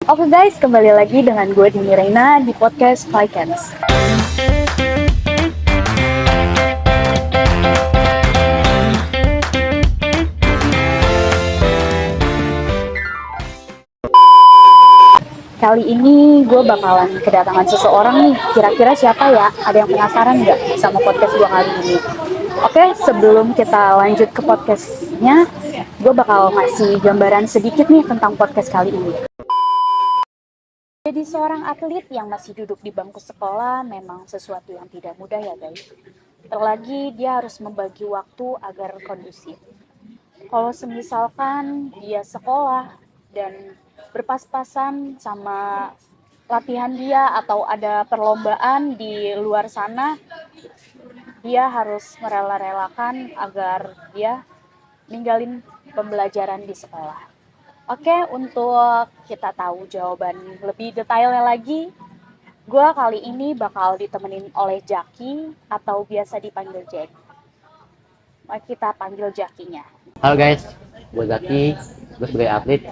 Oke guys, kembali lagi dengan gue Dini Reina di podcast Flycans. Kali ini gue bakalan kedatangan seseorang nih. Kira-kira siapa ya? Ada yang penasaran nggak sama podcast gue kali ini? Oke, sebelum kita lanjut ke podcastnya, gue bakal ngasih gambaran sedikit nih tentang podcast kali ini. Jadi seorang atlet yang masih duduk di bangku sekolah memang sesuatu yang tidak mudah ya guys. Terlagi dia harus membagi waktu agar kondusif. Kalau semisalkan dia sekolah dan berpas-pasan sama latihan dia atau ada perlombaan di luar sana, dia harus merela-relakan agar dia ninggalin pembelajaran di sekolah. Oke, untuk kita tahu jawaban lebih detailnya lagi, gue kali ini bakal ditemenin oleh Jaki atau biasa dipanggil Jack. Mari kita panggil Jakinya. Halo guys, gue Zaki, gue sebagai atlet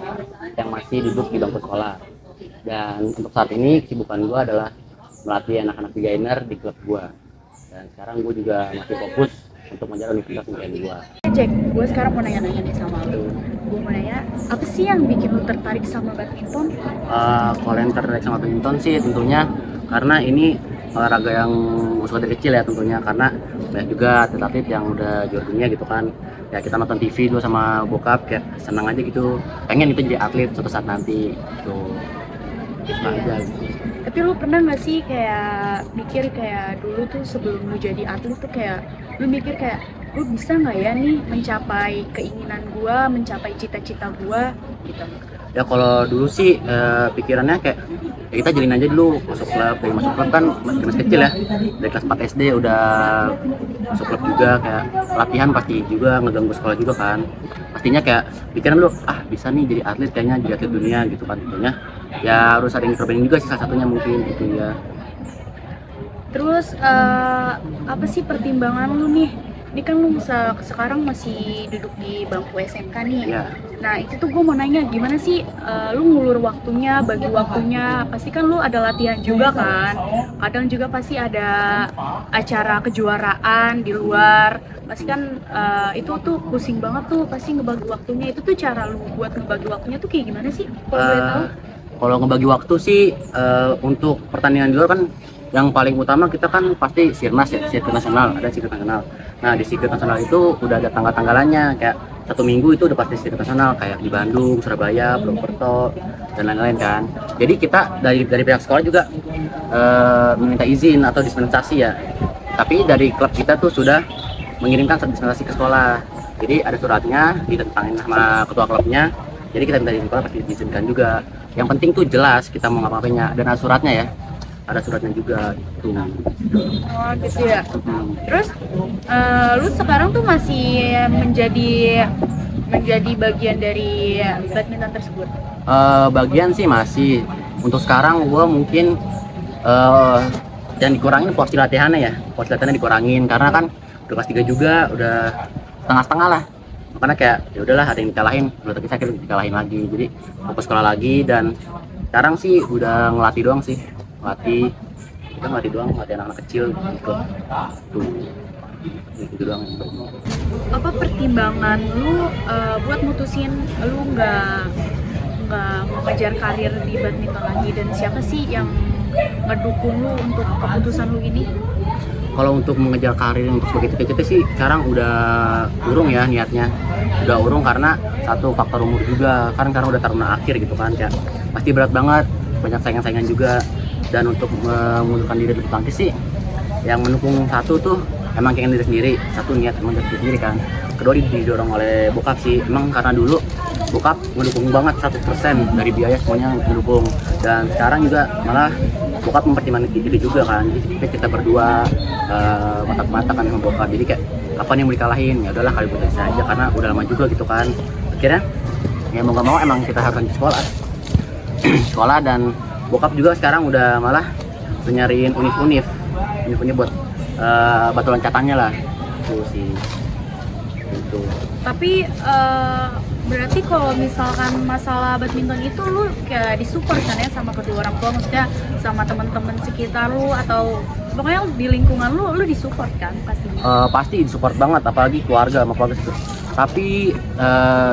yang masih duduk di bangku sekolah. Dan untuk saat ini kesibukan gue adalah melatih anak-anak beginner di klub gue. Dan sekarang gue juga masih fokus untuk mengejar universitas impian gue. Jack, gue sekarang mau nanya-nanya nih sama lu. Gue mau nanya, apa sih yang bikin lu tertarik sama badminton? Kalau yang tertarik sama badminton sih tentunya karena ini olahraga yang gue suka dari kecil ya tentunya, karena banyak juga atlet-atlet yang udah juara dunia gitu kan. Ya kita nonton TV dulu sama bokap, kayak senang aja gitu, pengen itu jadi atlet suatu saat nanti gitu, suka aja gitu. Tapi lu pernah gak sih kayak mikir kayak dulu tuh sebelum lu jadi atlet tuh kayak lu mikir kayak lu bisa gak ya nih mencapai keinginan gua, mencapai cita-cita gua gitu? Ya kalau dulu sih pikirannya kayak ya kita jalin aja dulu masuk klub. Dari masuk klub kan masih kecil ya, dari kelas 4 SD udah masuk klub juga, kayak latihan pasti juga ngeganggu sekolah juga kan. Pastinya kayak pikiran lu bisa nih jadi atlet, kayaknya jadi atlet dunia gitu kan tentunya. Ya harus ada yang diperbaiki juga sih, salah satunya mungkin gitu ya. Terus apa sih pertimbangan lu nih? Ini kan lu sekarang masih duduk di bangku SMK nih. Ya. Nah itu tuh gue mau nanya gimana sih lu ngulur waktunya, bagi waktunya. Pasti kan lu ada latihan juga kan. Kadang juga pasti ada acara kejuaraan di luar. Pasti kan itu tuh pusing banget tuh, pasti ngebagi waktunya. Itu tuh cara lu buat ngebagi waktunya tuh kayak gimana sih? Kalau boleh tahu? Kalau ngebagi waktu sih untuk pertandingan di luar kan yang paling utama kita kan pasti sirnas ya, sirkuit nasional, ada sirkuit nasional. Nah di sirkuit nasional itu udah ada tanggal-tanggalannya, kayak 1 minggu itu udah pasti sirkuit nasional, kayak di Bandung, Surabaya, Purwokerto dan lain-lain kan. Jadi kita dari pihak sekolah juga meminta izin atau dispensasi ya. Tapi dari klub kita tuh sudah mengirimkan dispensasi ke sekolah. Jadi ada suratnya ditentangin sama ketua klubnya. Jadi kita minta izin sekolah pasti diizinkan juga. Yang penting tuh jelas kita mau ngapa-ngapainnya, dan ada suratnya ya. Ada suratnya juga itu. Oh gitu ya. Terus lu sekarang tuh masih menjadi bagian dari badminton tersebut? Bagian sih masih. Untuk sekarang gue mungkin yang dikurangin porsi latihannya ya. Porsi latihannya dikurangin karena kan udah kelas 3 juga, udah setengah-setengah lah. Makanya kayak ya udahlah, ada yang dikalahin, udah tapi saya dikalahin lagi. Jadi fokus sekolah lagi, dan sekarang sih udah ngelatih doang sih. Kita ngelatih doang, ngelatih anak-anak kecil gitu. Gitu doang. Apa pertimbangan lu buat mutusin lu nggak mau ngejar karir di badminton lagi, dan siapa sih yang ngedukung lu untuk keputusan lu ini? Kalau untuk mengejar karir untuk sebagai cita-cita sih sekarang udah urung ya niatnya. Udah urung karena satu faktor umur juga, kan karena udah taruna akhir gitu kan, kayak pasti berat banget, banyak saingan-saingan juga. Dan untuk mengundurkan diri dari tangkis sih yang mendukung satu tuh emang keinginan diri sendiri, satu niat emang dari diri sendiri kan. Kedua didorong oleh bokap sih, emang karena dulu bokap ngedukung banget 100% dari biaya semuanya ngedukung, dan sekarang juga malah bokap mempertimbangkan diri juga kan. Jadi kita berdua mata-mata kan sama bokap, jadi kayak apa nih yang mau dikalahin, ya udahlah kali putus aja karena udah lama juga gitu kan. Akhirnya ya mau gak mau emang kita harus lanjut sekolah sekolah, dan bokap juga sekarang udah malah nyariin univ buat batu loncatannya lah, itu sih gitu. Tapi Berarti kalau misalkan masalah badminton itu lu kayak disupport kan ya sama kedua orang tua, maksudnya sama teman-teman sekitar lu atau pokoknya di lingkungan lu disupport kan pastinya. Pasti support banget, apalagi keluarga sama keluarga situ. Tapi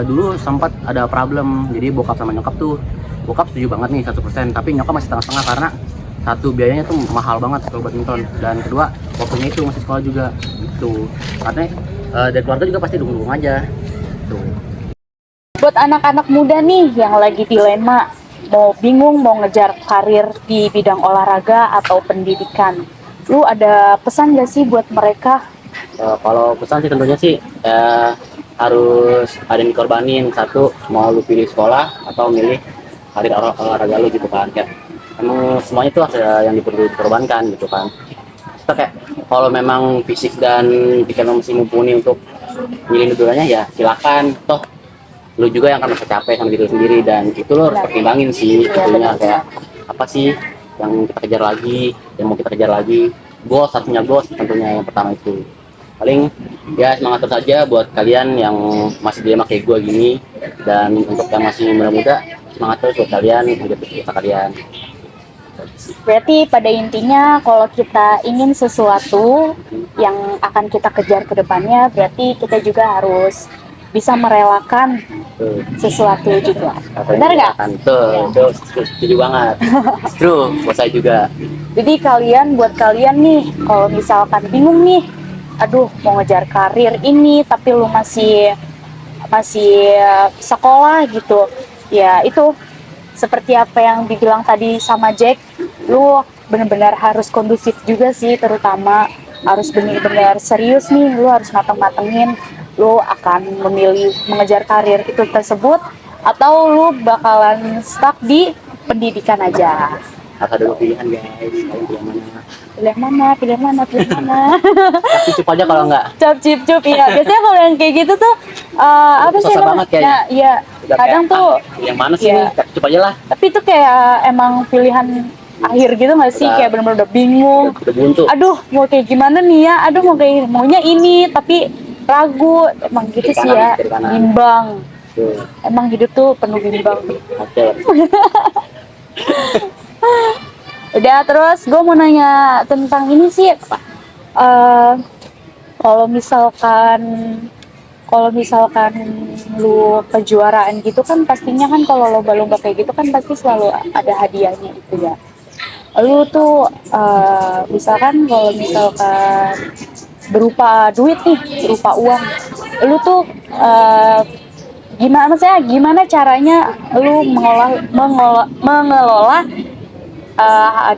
dulu sempat ada problem, jadi bokap sama nyokap tuh, bokap setuju banget nih 100%, tapi nyokap masih setengah-setengah karena satu biayanya tuh mahal banget kalau badminton, dan kedua waktunya itu masih sekolah juga gitu. Katanya dari keluarga juga pasti dukung-dukung aja tuh. Buat anak-anak muda nih yang lagi dilema, mau bingung mau ngejar karir di bidang olahraga atau pendidikan, lu ada pesan gak sih buat mereka? Kalau pesan sih tentunya sih harus ada yang dikorbanin. Satu, mau lu pilih sekolah atau milih karir olahraga lu gitu kan, kayak emang semuanya tuh ada yang perlu dikorbankan gitu kan. Kita kayak kalau memang fisik dan pikiran masih mumpuni untuk milih dua-duanya, ya silakan, toh lu juga yang akan merasa capek sama diri lu sendiri, dan itu lo harus pertimbangin sih tentunya, kayak apa sih yang kita kejar lagi, yang mau kita kejar lagi. Goals, satunya goals tentunya yang pertama itu. Paling ya semangat terus aja buat kalian yang masih dilema kayak gue gini, dan untuk yang masih muda-muda, semangat terus buat kalian, hidup kita kalian. Berarti pada intinya kalau kita ingin sesuatu yang akan kita kejar ke depannya, berarti kita juga harus bisa merelakan Tuh. sesuatu juga. Apa Benar yang nggak? dikatakan. Tuh, setuju banget. True, buat saya juga. Jadi buat kalian nih, kalau misalkan bingung nih, aduh mau ngejar karir ini tapi lu masih masih sekolah gitu, ya itu seperti apa yang dibilang tadi sama Jack, lu benar-benar harus kondusif juga sih, terutama harus benar-benar serius nih, lu harus mateng-matengin lu akan memilih mengejar karir itu tersebut atau lu bakalan stuck di pendidikan aja. Harus ada dua pilihan guys, kalian pilih mana? Pilih mana, pilih mana, pilih mana. Tapi cukup aja kalau enggak. Cap cip cup, iya. Biasanya kalau yang kayak gitu tuh apa sih Susah namanya? banget kayaknya. Nah, iya. Udah Kadang kayak, tuh yang mana sih iya. nih? Cukup aja lah. Tapi itu kayak emang pilihan akhir gitu nggak sih? Udah. Kayak benar-benar udah bingung. Udah buntu. Aduh, mau kayak gimana nih ya? Aduh, maunya ini tapi ragu. Emang gitu Kiri sih kanan, ya. kiri kanan. Bimbang. Tuh, Emang hidup tuh penuh bimbang. oke. Udah, terus gue mau nanya tentang ini sih. Eh, kalau misalkan lu kejuaraan gitu kan pastinya kan, kalau lomba-lomba kayak gitu kan pasti selalu ada hadiahnya gitu ya. Lu tuh misalkan kalau misalkan berupa duit nih, berupa uang, lu tuh gimana caranya lu mengelola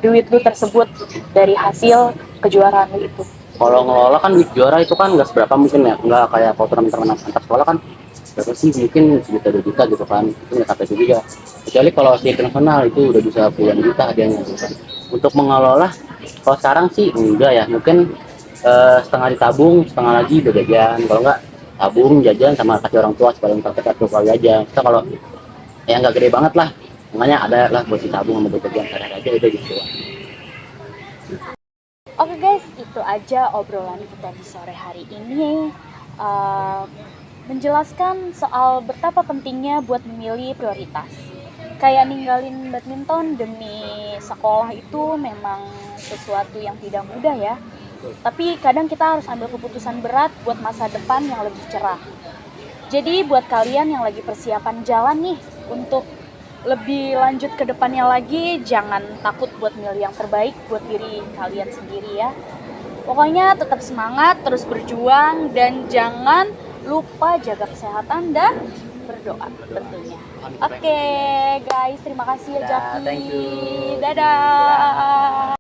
duit lu tersebut dari hasil kejuaraan lu itu? Kalau ngelola kan duit juara itu kan nggak seberapa mungkin ya, nggak kayak kalau turnamen antar sekolah kan berapa sih, mungkin sejuta 2 juta gitu kan, itu nggak sampai itu juga. Kecuali kalau si internasional itu udah bisa puluhan juta hadiahnya gitu kan. Untuk mengelola kalau sekarang sih enggak ya, mungkin setengah ditabung, setengah lagi udah jajan. Kalau nggak tabung, jajan, sama kasih orang tua supaya kita tuh kali aja. Kita kalau ya nggak gede banget lah, makanya ada lah buat ditabung sama buat jajan sehari aja udah gitu. Oke guys, itu aja obrolan kita di sore hari ini, menjelaskan soal betapa pentingnya buat memilih prioritas. Kayak ninggalin badminton demi sekolah itu memang sesuatu yang tidak mudah ya. Tapi kadang kita harus ambil keputusan berat buat masa depan yang lebih cerah. Jadi buat kalian yang lagi persiapan jalan nih untuk lebih lanjut ke depannya lagi, jangan takut buat milih yang terbaik buat diri kalian sendiri ya. Pokoknya tetap semangat, terus berjuang, dan jangan lupa jaga kesehatan dan berdoa tentunya. Oke guys, terima kasih ya Jaki. Thank you. Dadah.